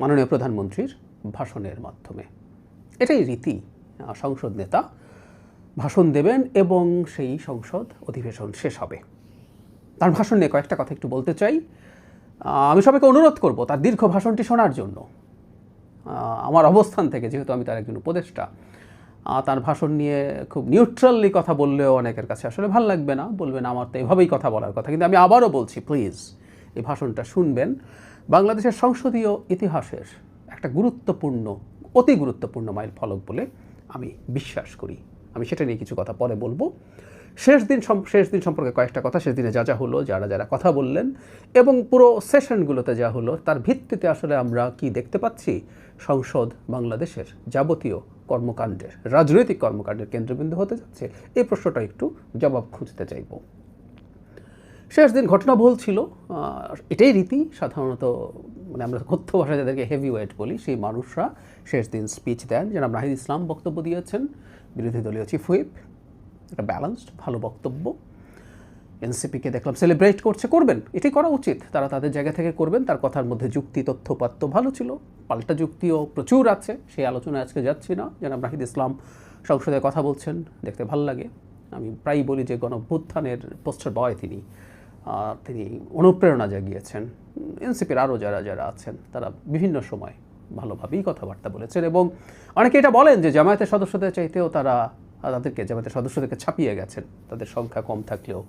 মাননীয় প্রধানমন্ত্রীর ভাষণের মাধ্যমে। এটাই রীতি, সংসদ নেতা ভাষণ দেবেন এবং সেই সংসদ অধিবেশন শেষ হবে। তার ভাষণ নিয়ে কয়েকটা কথা একটু বলতে চাই। আমি সবাইকে অনুরোধ করব তার দীর্ঘ ভাষণটি শোনার জন্য। আমার অবস্থান থেকে, যেহেতু আমি তার একজন উপদেষ্টা, তার ভাষণ নিয়ে খুব নিউট্রালি কথা বললেও অনেকের কাছে আসলে ভালো লাগবে না, বলবেন আমার তো এভাবেই কথা বলার কথা। কিন্তু আমি আবারও বলছি, প্লিজ এই ভাষণটা শুনবেন। বাংলাদেশের সংসদীয় ইতিহাসের একটা গুরুত্বপূর্ণ, অতি গুরুত্বপূর্ণ মাইল ফলক বলে আমি বিশ্বাস করি। আমি সেটা নিয়ে কিছু কথা পরে বলবো। শেষ দিন সম্পর্কে কয়েকটা কথা, শেষ দিনে যা যা হলো, যারা কথা বললেন এবং পুরো সেশনগুলোতে যা হলো, তার ভিত্তিতে আসলে আমরা কি দেখতে পাচ্ছি সংসদ বাংলাদেশের যাবতীয় কর্মকাণ্ডের, রাজনৈতিক কর্মকাণ্ডের কেন্দ্রবিন্দু হতে যাচ্ছে, এই প্রশ্নটা একটু জবাব খুঁজতে চাইব। শেষ দিন ঘটনাবহুল ছিল, এটাই রীতি। সাধারণত মানে আমরা কথ্য ভাষায় যাদেরকে হেভি ওয়েট বলি, সেই মানুষরা শেষ দিন স্পিচ দেন। জনাব নাহিদ ইসলাম বক্তব্য দিয়েছেন, বিরোধী দলীয় চিফ হুইপ, একটা ব্যালেন্সড ভালো বক্তব্য। এনসিপিকে দেখলাম সেলিব্রেট করবেন, এটাই করা উচিত, তারা তাদের জায়গা থেকে করবেন। তার কথার মধ্যে যুক্তি, তথ্যপাত্য ভালো ছিল, পাল্টা যুক্তিও প্রচুর আছে, সেই আলোচনায় আজকে যাচ্ছি না। জনাব নাহিদ ইসলাম সংসদে কথা বলছেন, দেখতে ভালো লাগে। আমি প্রায়ই বলি যে গণঅভ্যুত্থানের পোস্টার বয় তিনি অনুপ্রেরণা জাগিয়েছেন। এনসিপির আরও যারা আছেন তারা বিভিন্ন সময় ভালোভাবেই কথাবার্তা বলেছেন এবং অনেকে এটা বলেন যে জামায়াতের সদস্যদের চাইতেও জামায়াতের সদস্যদেরকে ছাপিয়ে গেছেন, তাদের সংখ্যা কম থাকলেও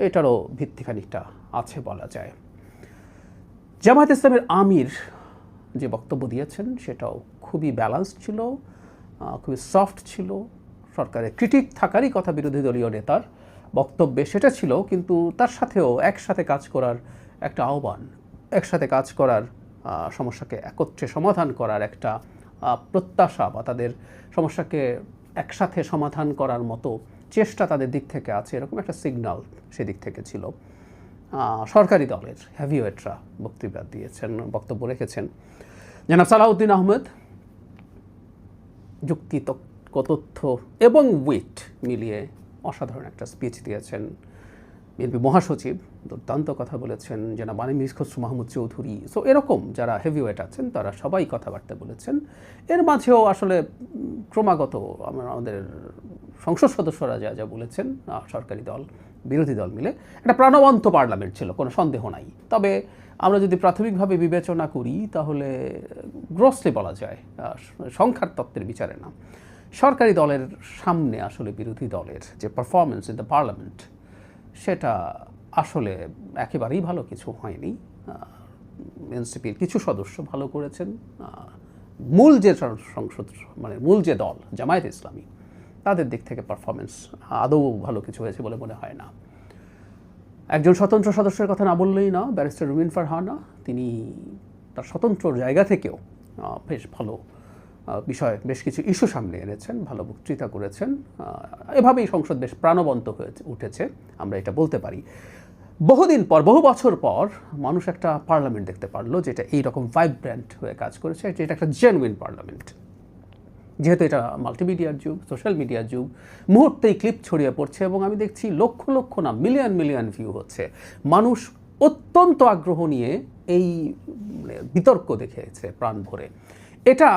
এটারও ভিত্তি খানিকটা আছে বলা যায়। জামায়াত ইসলামের আমির যে বক্তব্য দিয়েছেন সেটাও খুবই ব্যালেন্সড ছিল, খুবই সফট ছিল। সরকারের ক্রিটিক থাকারই কথা বিরোধী দলীয় নেতার বক্তব্যে, সেটা ছিল, কিন্তু তার সাথেও একসাথে কাজ করার একটা আহ্বান, একসাথে কাজ করার, সমস্যাকে একত্রে সমাধান করার একটা প্রত্যাশা, বা তাদের সমস্যাকে একসাথে সমাধান করার মতো চেষ্টা তাদের দিক থেকে আছে, এরকম একটা সিগন্যাল সেদিক থেকে ছিল। সরকারি দলের হেভিওয়েটরা বক্তব্য রেখেছেন। জনাব সালাউদ্দিন আহমেদ যুক্তি, তথ্য এবং উইট মিলিয়ে অসাধারণ একটা স্পিচ দিয়েছেন। বিএনপি মহাসচিব দুর্দান্ত কথা বলেছেন। জনাব আমির খসরু মাহমুদ চৌধুরী, সো এরকম যারা হেভিওয়েট আছেন তারা সবাই কথাবার্তা বলেছেন। এর মাঝেও আসলে ক্রমাগত আমাদের সংসদ সদস্যরা যা বলেছেন, সরকারি দল বিরোধী দল মিলে একটা প্রাণবন্ত পার্লামেন্ট ছিল, কোনো সন্দেহ নাই। তবে আমরা যদি প্রাথমিকভাবে বিবেচনা করি তাহলে গ্রসলি বলা যায়, সংখ্যার তত্ত্বের বিচারে না, সরকারি দলের সামনে আসলে বিরোধী দলের যে পারফরমেন্স ইন দ্য পার্লামেন্ট, সেটা আসলে একেবারেই ভালো কিছু হয়নি। এনসিপির কিছু সদস্য ভালো করেছেন, মূল যে দল জামায়াত ইসলামী, তাদের দিক থেকে পারফরমেন্স আদৌ ভালো কিছু হয়েছে বলে মনে হয় না। একজন স্বতন্ত্র সদস্যের কথা না বললেই না, ব্যারিস্টার রুমিন ফারহানা, তিনি তার স্বতন্ত্র জায়গা থেকেও বেশ ভালো বিষয়, বেশ কিছু ইস্যু সামনে এনেছেন, ভালো বক্তৃতা করেছেন। এভাবেই সংসদ বেশ প্রাণবন্ত হয়ে উঠেছে, আমরা এটা বলতে পারি। বহু বছর পর মানুষ একটা পার্লামেন্ট দেখতে পারলো যেটা এইরকম ভাইব্রেন্ট হয়ে কাজ করেছে, যেটা একটা জেনুইন পার্লামেন্ট। যেহেতু এটা মাল্টিমিডিয়ার যুগ, সোশ্যাল মিডিয়ার যুগ, মুহূর্তেই ক্লিপ ছড়িয়ে পড়ছে এবং আমি দেখছি লক্ষ লক্ষ না মিলিয়ন ভিউ হচ্ছে। মানুষ অত্যন্ত আগ্রহ নিয়ে এই বিতর্ক দেখেছে প্রাণ ভরে। এটা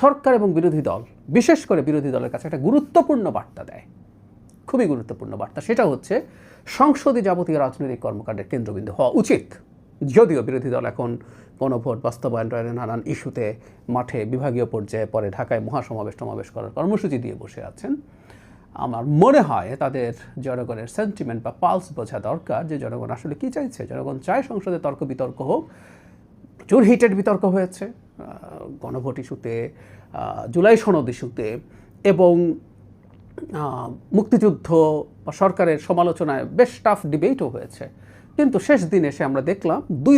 সরকার এবং বিরোধী দল, বিশেষ করে বিরোধী দলের কাছে একটা গুরুত্বপূর্ণ বার্তা দেয়, খুবই গুরুত্বপূর্ণ বার্তা। সেটা হচ্ছে সংসদে যাবতীয় রাজনৈতিক কর্মকাণ্ডের কেন্দ্রবিন্দু হওয়া উচিত। যদিও বিরোধী দল এখন গণভোট বাস্তবায়নের নানান ইস্যুতে মাঠে বিভাগীয় পর্যায়ে, পরে ঢাকায় মহাসমাবেশ করার কর্মসূচি দিয়ে বসে আছেন, আমার মনে হয় তাদের জনগণের সেন্টিমেন্ট বা পালস বোঝা দরকার, যে জনগণ আসলে কী চাইছে। জনগণ চায় সংসদে তর্ক বিতর্ক হোক, প্রচুর হিটেড বিতর্ক হয়েছে গণভোট ইস্যুতে, জুলাই সনদ ইস্যুতে এবং মুক্তিযুদ্ধ বা সরকারের সমালোচনায় বেশ টাফ ডিবেটও হয়েছে। কিন্তু শেষ দিন এসে আমরা দেখলাম দুই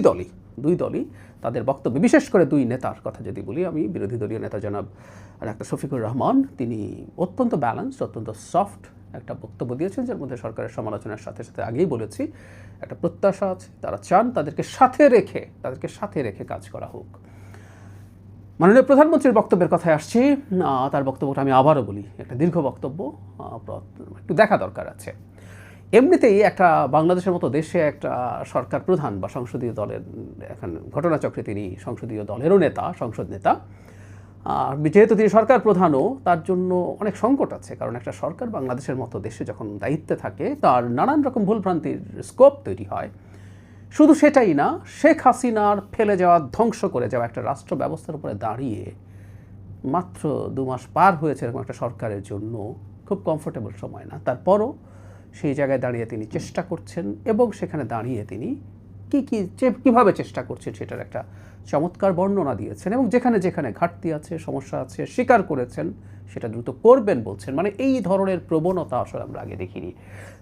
দলই তাদের বক্তব্য, বিশেষ করে দুই নেতার কথা যদি বলি, আমি বিরোধী দলীয় নেতা জনাব ডাক্তার শফিকুর রহমান, তিনি অত্যন্ত ব্যালেন্সড, অত্যন্ত সফট একটা বক্তব্য দিয়েছেন, যার মধ্যে সরকারের সমালোচনার সাথে সাথে আগেই বলেছি একটা প্রত্যাশা আছে, তারা চান তাদেরকে সাথে রেখে কাজ করা হোক। মাননীয় প্রধানমন্ত্রীর বক্তব্যের কথায় আসছি। তার বক্তব্যটা আমি আবারও বলি, একটা দীর্ঘ বক্তব্য, একটু দেখা দরকার আছে। এমনিতেই একটা বাংলাদেশের মতো দেশে একটা সরকার প্রধান বা সংসদীয় দলের এখন ঘটনাচক্রে তিনি সংসদীয় দলেরও নেতা, সংসদ নেতা। আর যেহেতু তিনি সরকার প্রধানও, তার জন্য অনেক সংকট আছে। কারণ একটা সরকার বাংলাদেশের মতো দেশে যখন দায়িত্বে থাকে, তার নানান রকম ভুলভ্রান্তির স্কোপ তৈরি হয়। শুধু সেটাই না, শেখ হাসিনার ফেলে যাওয়া, ধ্বংস করে যাওয়া একটা রাষ্ট্র ব্যবস্থার উপরে দাঁড়িয়ে মাত্র 2 মাস পার হয়েছে এরকম একটা সরকারের জন্য খুব কমফোর্টেবল সময় না। তারপরও সেই জায়গায় দাঁড়িয়ে তিনি চেষ্টা করছেন, এবং সেখানে দাঁড়িয়ে তিনি কীভাবে চেষ্টা করছেন সেটার একটা চমৎকার বর্ণনা দিয়েছেন, এবং যেখানে যেখানে ঘাটতি আছে, সমস্যা আছে, স্বীকার করেছেন, সেটা দ্রুত করবেন বলছেন। মানে এই ধরনের প্রবণতা আসলে আমরা আগে দেখিনি।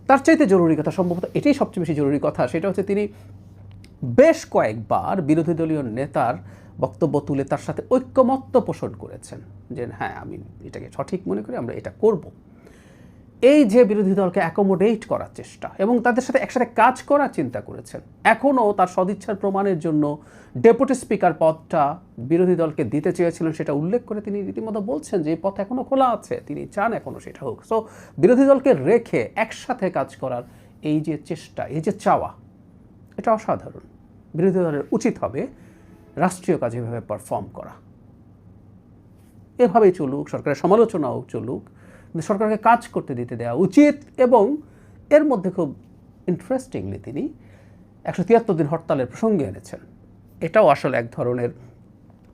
তার চাইতে জরুরি কথা, সম্ভবত এটাই সবচেয়ে বেশি জরুরি কথা, সেটা হচ্ছে তিনি বেশ কয়েকবার বিরোধী দলীয় নেতার বক্তব্য তুলে তার সাথে ঐক্যমত্য পোষণ করেছেন যে হ্যাঁ, আমি এটাকে সঠিক মনে করি, আমরা এটা করব। এই যে বিরোধী দলকে অ্যাকোমোডেট করার চেষ্টা এবং তাদের সাথে একসাথে কাজ করার চিন্তা করেছেন, এখনও তার সদিচ্ছার প্রমাণের জন্য ডেপুটি স্পিকার পদটা বিরোধী দলকে দিতে চেয়েছিলেন, সেটা উল্লেখ করে তিনি রীতিমতো বলছেন যে এই পথ এখনও খোলা আছে, তিনি চান এখনও সেটা হোক। সো বিরোধী দলকে রেখে একসাথে কাজ করার এই যে চেষ্টা, এই যে চাওয়া, এটা অসাধারণ। বিরোধী দলের উচিত হবে রাষ্ট্রীয় কাজে এভাবে পারফর্ম করা, এভাবেই চলুক, সরকারের সমালোচনাও চলুক, কিন্তু সরকারকে কাজ করতে দিতে দেওয়া উচিত। এবং এর মধ্যে খুব ইন্টারেস্টিংলি তিনি 173 দিন হরতালের প্রসঙ্গে এনেছেন। এটাও আসলে এক ধরনের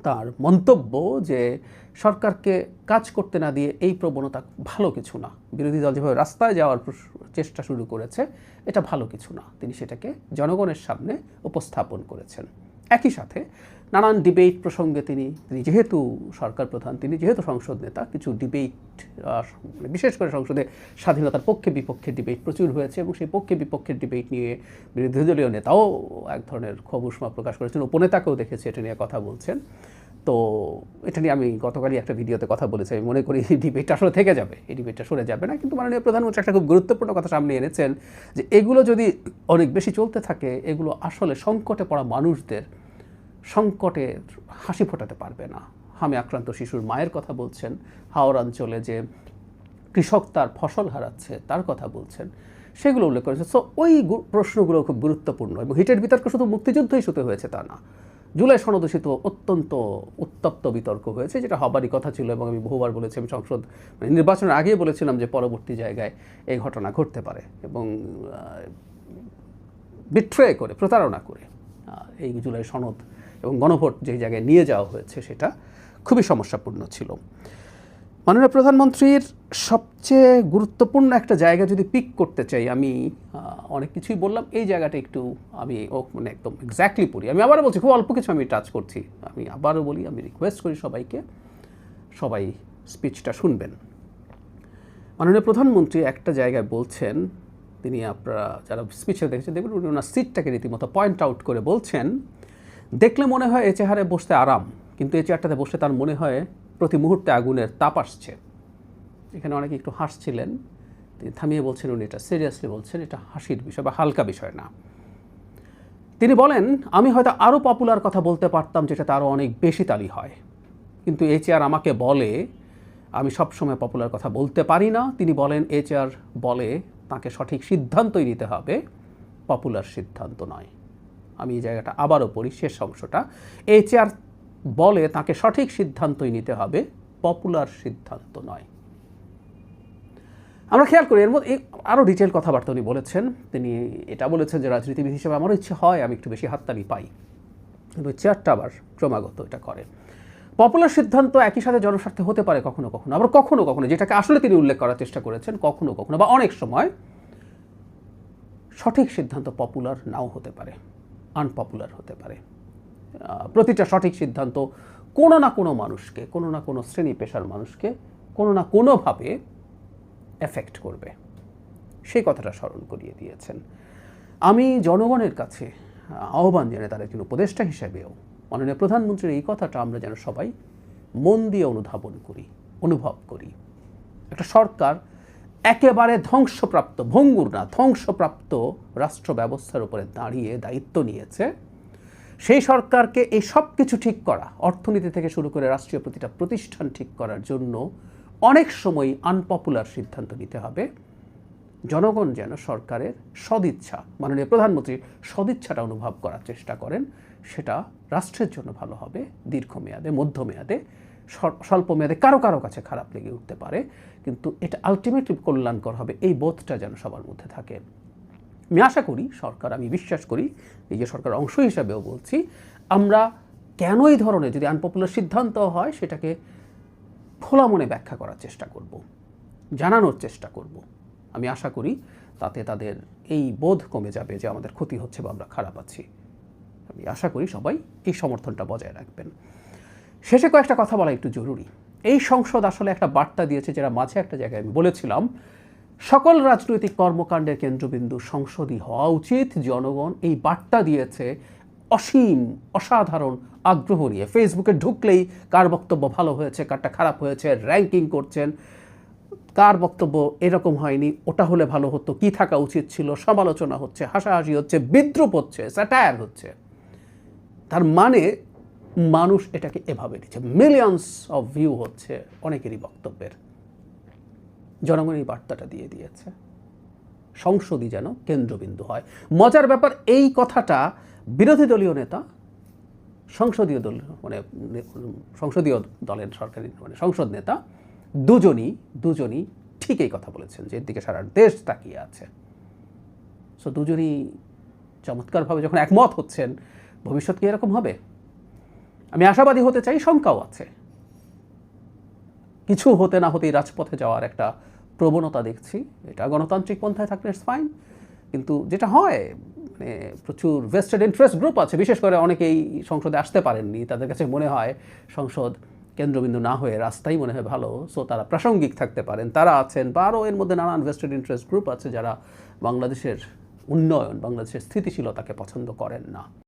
তার মন্তব্য যে সরকারকে কাজ করতে না দিয়ে এই প্রবণতা ভালো কিছু না। বিরোধী দল যেভাবে রাস্তায় যাওয়ার চেষ্টা শুরু করেছে, এটা ভালো কিছু না। তিনি সেটাকে জনগণের সামনে উপস্থাপন করেছেন। একই সাথে নানান ডিবেট প্রসঙ্গে তিনি যেহেতু সরকার প্রধান, তিনি যেহেতু সংসদ নেতা, কিছু ডিবেট, বিশেষ করে সংসদে স্বাধীনতার পক্ষে বিপক্ষে ডিবেট প্রচুর হয়েছে, এবং সেই পক্ষে বিপক্ষের ডিবেট নিয়ে বিরোধী দলীয় নেতাও এক ধরনের ক্ষোভ উষ্মা প্রকাশ করেছেন, উপনেতাকেও দেখেছি এটা নিয়ে কথা বলছেন। তো এটা নিয়ে আমি গতকালই একটা ভিডিওতে কথা বলেছি। আমি মনে করি এই ডিবেটটা আসলে থেকে যাবে, এই ডিবেটটা সরে যাবে না। কিন্তু মাননীয় প্রধানমন্ত্রী একটা খুব গুরুত্বপূর্ণ কথা সামনে এনেছেন যে এগুলো যদি অনেক বেশি চলতে থাকে, এগুলো আসলে সংকটে পড়া মানুষদের সংকটে হাসি ফোটাতে পারবে না। হামে আক্রান্ত শিশুর মায়ের কথা বলছেন, হাওর অঞ্চলে যে কৃষক তার ফসল হারাচ্ছে তার কথা বলছেন, সেগুলো উল্লেখ করেছে। সো ওই প্রশ্নগুলো খুব গুরুত্বপূর্ণ, এবং হিটের বিতর্ক শুধু মুক্তিযুদ্ধই শুতে হয়েছে তা না, জুলাই সনদোষিত অত্যন্ত উত্তপ্ত বিতর্ক হয়েছে, যেটা হবারই কথা ছিল। এবং আমি বহুবার বলেছি, আমি সংসদ নির্বাচনের আগেই বলেছিলাম যে পরবর্তী জায়গায় এই ঘটনা ঘটতে পারে, এবং বিট্রে করে, প্রতারণা করে এই জুলাই সনদ এবং গণভোট যে জায়গায় নিয়ে যাওয়া হয়েছে সেটা খুবই সমস্যাপূর্ণ ছিল। মাননীয় প্রধানমন্ত্রীর সবচেয়ে গুরুত্বপূর্ণ একটা জায়গা যদি পিক করতে চাই, আমি অনেক কিছুই বললাম, এই জায়গাটা একটু আমি মানে একদম এক্স্যাক্টলি পড়ি। আমি আবারও বলছি, খুব অল্প কিছু আমি টাচ করছি। আমি আবারও বলি, আমি রিকোয়েস্ট করি সবাই স্পিচটা শুনবেন। মাননীয় প্রধানমন্ত্রী একটা জায়গায় বলছেন, তিনি আপনারা যারা স্পিচে দেখেছেন দেখবেন, উনি ওনার সিটটাকে রীতিমতো পয়েন্ট আউট করে বলছেন, দেখলে মনে হয় এ চেহারে বসতে আরাম, কিন্তু এই চেয়ারটাতে বসে তার মনে হয় প্রতি মুহূর্তে আগুনের তাপ আসছে। এখানে অনেকে একটু হাসছিলেন, তিনি থামিয়ে বলছেন উনি এটা সিরিয়াসলি বলছেন, এটা হাসির বিষয় বা হালকা বিষয় না। তিনি বলেন, আমি হয়তো আরও পপুলার কথা বলতে পারতাম, যেটাতে আরও অনেক বেশি তালি হয়, কিন্তু এই চেয়ার আমাকে বলে আমি সবসময় পপুলার কথা বলতে পারি না। তিনি বলেন এই চেয়ার বলে তাকে সঠিক সিদ্ধান্তই নিতে হবে, পপুলার সিদ্ধান্ত নয়। আমি এই জায়গাটা আবারও পড়ি, শেষ অংশটা। এই চেয়ার বলে তাকে সঠিক সিদ্ধান্তই নিতে হবে, পপুলার সিদ্ধান্ত নয়। আমরা খেয়াল করি এর মধ্যে আরও ডিটেল কথাবার্তা উনি বলেছেন। তিনি এটা বলেছেন যে রাজনীতিবিদ হিসেবে আমারও ইচ্ছে হয় আমি একটু বেশি হাততালি পাই, কিন্তু চেয়ারটা আবার ক্রমাগত এটা করে। পপুলার সিদ্ধান্ত একই সাথে জনস্বার্থে হতে পারে কখনো কখনো, আবার কখনো কখনো, যেটাকে আসলে তিনি উল্লেখ করার চেষ্টা করেছেন, কখনো কখনো বা অনেক সময় সঠিক সিদ্ধান্ত পপুলার নাও হতে পারে, আনপপুলার হতে পারে। প্রতিটা সঠিক সিদ্ধান্ত কোনো না কোনো মানুষকে, কোনো না কোনো শ্রেণী পেশার মানুষকে কোনো না কোনোভাবে এফেক্ট করবে, সেই কথাটা স্মরণ করিয়ে দিয়েছেন। আমি জনগণের কাছে আহ্বান জানাই, তার একজন উপদেষ্টা হিসেবেও, মাননীয় প্রধানমন্ত্রীর এই কথাটা আমরা যেন সবাই মন দিয়ে অনুভব করি। একটা সরকার একেবারে ধ্বংসপ্রাপ্ত, ভঙ্গুর না, ধ্বংসপ্রাপ্ত রাষ্ট্র ব্যবস্থার উপরে দাঁড়িয়ে দায়িত্ব নিয়েছে। সেই সরকারকে এই সব কিছু ঠিক করা, অর্থনীতি থেকে শুরু করে রাষ্ট্রীয় প্রতিটা প্রতিষ্ঠান ঠিক করার জন্য অনেক সময় আনপপুলার সিদ্ধান্ত নিতে হবে, জনগণ যেন সরকারের সদিচ্ছা, মাননীয় প্রধানমন্ত্রীর সদিচ্ছাটা অনুভব করার চেষ্টা করেন, সেটা রাষ্ট্রের জন্য ভালো হবে। দীর্ঘমেয়াদে, মধ্যমেয়াদে, স্বল্প মেয়াদে কারো কারো কাছে খারাপ লেগে উঠতে পারে, কিন্তু এটা আলটিমেটলি কল্যাণকর হবে, এই বোধটা যেন সবার মধ্যে থাকে। আমি আশা করি সরকার, আমি বিশ্বাস করি, এই যে সরকার অংশ হিসাবেও বলছি, আমরা কেন এই ধরনের যদি আনপপুলার সিদ্ধান্ত হয় সেটাকে খোলা মনে ব্যাখ্যা করার চেষ্টা করব, জানানোর চেষ্টা করব। আমি আশা করি তাতে তাদের এই বোধ কমে যাবে যে আমাদের ক্ষতি হচ্ছে বা আমরা খারাপ আছি। আমি আশা করি সবাই এই সমর্থনটা বজায় রাখবেন। শেষে কয়েকটা কথা বলা একটু জরুরি। এই সংসদ আসলে একটা বার্তা দিয়েছে, যেটা মাঝে একটা জায়গায় আমি বলেছিলাম, সকল রাজনৈতিক কর্মকাণ্ডের কেন্দ্রবিন্দু সংসদই হওয়া উচিত। জনগণ এই বার্তা দিয়েছে অসীম অসাধারণ আগ্রহ নিয়ে। ফেসবুকে ঢুকলেই কার বক্তব্য ভালো হয়েছে, কারটা খারাপ হয়েছে র্যাঙ্কিং করছেন, কার বক্তব্য এরকম হয়নি, ওটা হলে ভালো হতো, কি থাকা উচিত ছিল, সমালোচনা হচ্ছে, হাসাহাসি হচ্ছে, বিদ্রূপ হচ্ছে, স্যাটায়ার হচ্ছে। তার মানে মানুষ এটাকে এভাবে নিচ্ছে, মিলিয়নস অফ ভিউ হচ্ছে অনেকেরই বক্তব্যের। জনগণ এই বার্তাটা দিয়ে দিয়েছে, সংসদই যেন কেন্দ্রবিন্দু হয়। মজার ব্যাপার, এই কথাটা বিরোধী দলীয় নেতা, সংসদীয় দলের সরকারি সংসদ নেতা দুজনই ঠিক এই কথা বলেছেন, যে এর দিকে সারা দেশ তাকিয়ে আছে। সো দুজনই চমৎকারভাবে যখন একমত হচ্ছেন, ভবিষ্যৎ কি এরকম হবে? আমি আশাবাদী হতে চাই, শঙ্কাও আছে। কিছু হতে না হতেই রাজপথে যাওয়ার একটা প্রবণতা দেখছি। এটা গণতান্ত্রিক পন্থায় থাকলে ইটস ফাইন, কিন্তু যেটা হয়, মানে প্রচুর ভেস্টেড ইন্টারেস্ট গ্রুপ আছে, বিশেষ করে অনেকেই সংসদে আসতে পারেননি, তাদের কাছে মনে হয় সংসদ কেন্দ্রবিন্দু না হয়ে রাস্তাই মনে হয় ভালো। সো তারা প্রাসঙ্গিক থাকতে পারেন, তারা আছেন, বা আরও এর মধ্যে নানান ভেস্টেড ইন্টারেস্ট গ্রুপ আছে যারা বাংলাদেশের উন্নয়ন, বাংলাদেশের স্থিতিশীলতাকে পছন্দ করেন না।